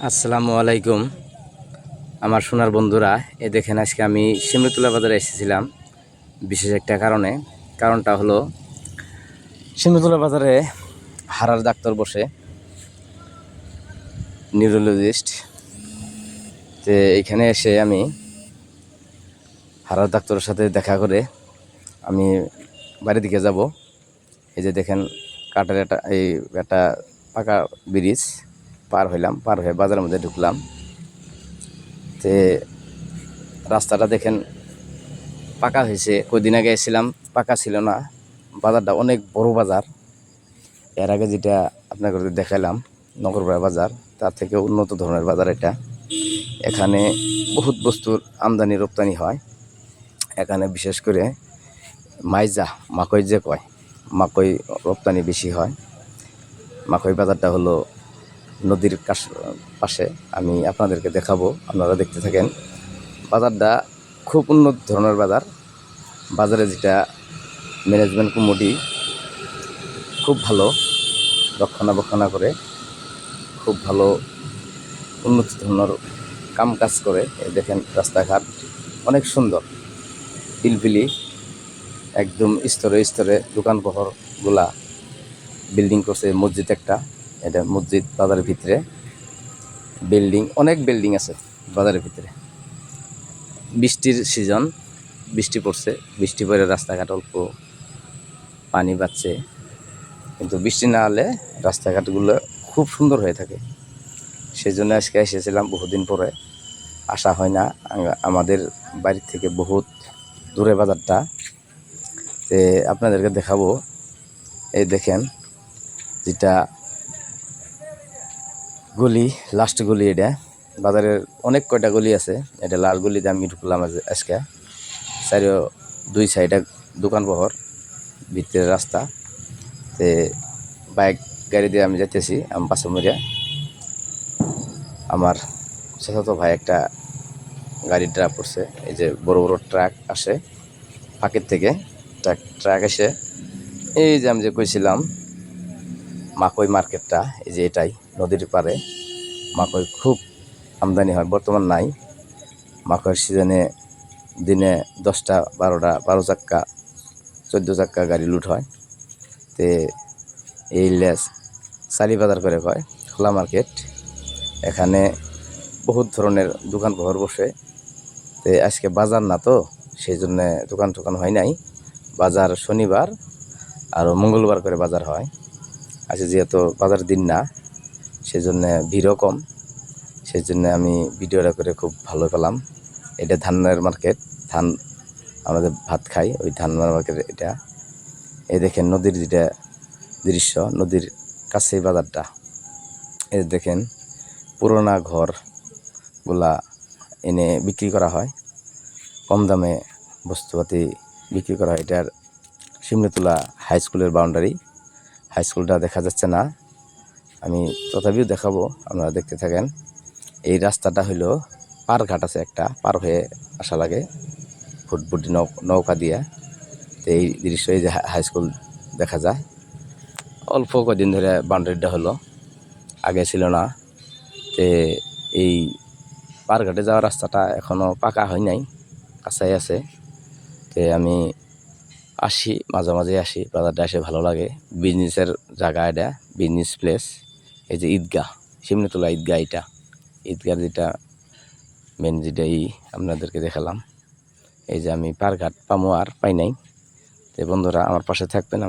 আসসালামু আলাইকুম আমার সোনার বন্ধুরা। দেখেন আজকে আমি শিমুলতলা বাজারে এসেছিলাম বিশেষ একটা কারণটা হলো শিমুলতলা বাজারে হাড়ার ডাক্তার বসে, নিউরোলজিস্ট। তো এখানে এসে আমি হাড়ার ডাক্তারের সাথে দেখা করে আমি বাড়ির দিকে যাব। এই যে দেখেন কাঠের একটা পাকা ব্রিজ পার হয়ে বাজারের মধ্যে ঢুকলাম। তে রাস্তাটা দেখেন পাকা হয়েছে, কদিন আগে এসেছিলাম পাকা ছিল না। বাজারটা অনেক বড় বাজার। এর আগে যেটা আপনাকে দেখালাম নগরপাড়া বাজার, তার থেকে উন্নত ধরনের বাজার এটা। এখানে বহুত বস্তুর আমদানি রপ্তানি হয়। এখানে বিশেষ করে মাইজা মাকই যে কয়, মাকই রপ্তানি বেশি হয়। মাকই বাজারটা হলো নদীর পাশে। আমি আপনাদেরকে দেখাবো, আপনারা দেখতে থাকেন। বাজারটা খুব উন্নত ধরনের বাজার। বাজারে যেটা ম্যানেজমেন্ট কমিটি খুব ভালো রক্ষণাবেক্ষণা করে, খুব ভালো উন্নত ধরনের কাম কাজ করে। দেখেন রাস্তাঘাট অনেক সুন্দর, পিলপিলি, একদম স্তরে স্তরে দোকানপহরগুলা বিল্ডিং করছে। মসজিদ একটা, এটা মসজিদ বাজারের ভিতরে অনেক বিল্ডিং আছে বাজারের ভিতরে। বৃষ্টির সিজন, বৃষ্টি পড়ছে, বৃষ্টি পড়ে রাস্তাঘাট অল্প পানি বাড়ছে, কিন্তু বৃষ্টি না হলে রাস্তাঘাটগুলো খুব সুন্দর হয়ে থাকে। সেই জন্য আজকে এসেছিলাম, বহুদিন পরে আসা হয় না। আমাদের বাড়ির থেকে বহুত দূরে বাজারটা। তে আপনাদেরকে দেখাবো। এই দেখেন যেটা গলি, লাস্ট গলি এটা। বাজারের অনেক কয়টা গলি আছে, এটা লাল গলিতে আমি ঢুকলাম আজকে। দুই সাইডে দোকানপহর, ভিতরের রাস্তা। তে বাইক গাড়ি দিয়ে আমি যেতেছি, আমি পাশামরিয়া। আমার চাচাতো ভাই একটা গাড়ি ড্রাইভ করছে। এই যে বড় বড় ট্রাক আসে ফাঁকের থেকে, ট্রাক এসে এই যে আমি যে কইছিলাম মাকই মার্কেটটা, এই যে এটাই নদীর পাড়ে। মাকই খুব আমদানি হয়, বর্তমান নাই। মাকইয়ের সিজনে দিনে 10টা 12টা 12 চাক্কা 14 চাক্কা গাড়ি লুট হয়। তে এই সারি বাজার করে কয়, খোলা মার্কেট। এখানে বহুত ধরনের দোকান বহর বসে। তো আজকে বাজার না, তো সেই জন্যে দোকান টোকান হয় নাই। বাজার শনিবার আর মঙ্গলবার করে বাজার হয়। আজকে যেহেতু বাজার দিন না, সেই জন্যে ভিড়ও কম। সেই জন্য আমি ভিডিওটা করে খুব ভালো পেলাম। এটা ধানের মার্কেট, ধান আমাদের ভাত খাই, ওই ধান মার্কেট এটা। এই দেখেন নদীর যেটা দৃশ্য, নদীর কাছেই বাজারটা। এই দেখেন পুরোনো ঘরগুলা এনে বিক্রি করা হয়, কম দামে বস্তুপাতি বিক্রি করা হয়। এটার শিমুলতলা হাই স্কুলের বাউন্ডারি। হাই স্কুলটা দেখা যাচ্ছে না, আমি তথাপিও দেখাবো, আপনারা দেখতে থাকেন। এই রাস্তাটা হইলো পারঘাট আছে একটা, পার হয়ে আসা লাগে ফুটফুটি নৌকা দিয়ে। তো এই দৃশ্য, এই যে হাই স্কুল দেখা যায়। অল্প কদিন ধরে বাউন্ডারিটা হলো, আগে ছিল না। তে এই পারঘাটে যাওয়ার রাস্তাটা এখনও পাকা হয় নাই, কাঁচাই আছে। তে আমি আসি, মাঝে মাঝে আসি, বাজারটা এসে ভালো লাগে। বিজনেসের জায়গা এটা, বিজনেস প্লেস। এই যে ঈদগাহ, শিমুলতলা ঈদগাহ, এটা ঈদগাহ যেটা মেন, যেটাই আপনাদেরকে দেখালাম। এই যে আমি পারঘাট পামো আর পাই নাই। তো বন্ধুরা আমার পাশে থাকবেন।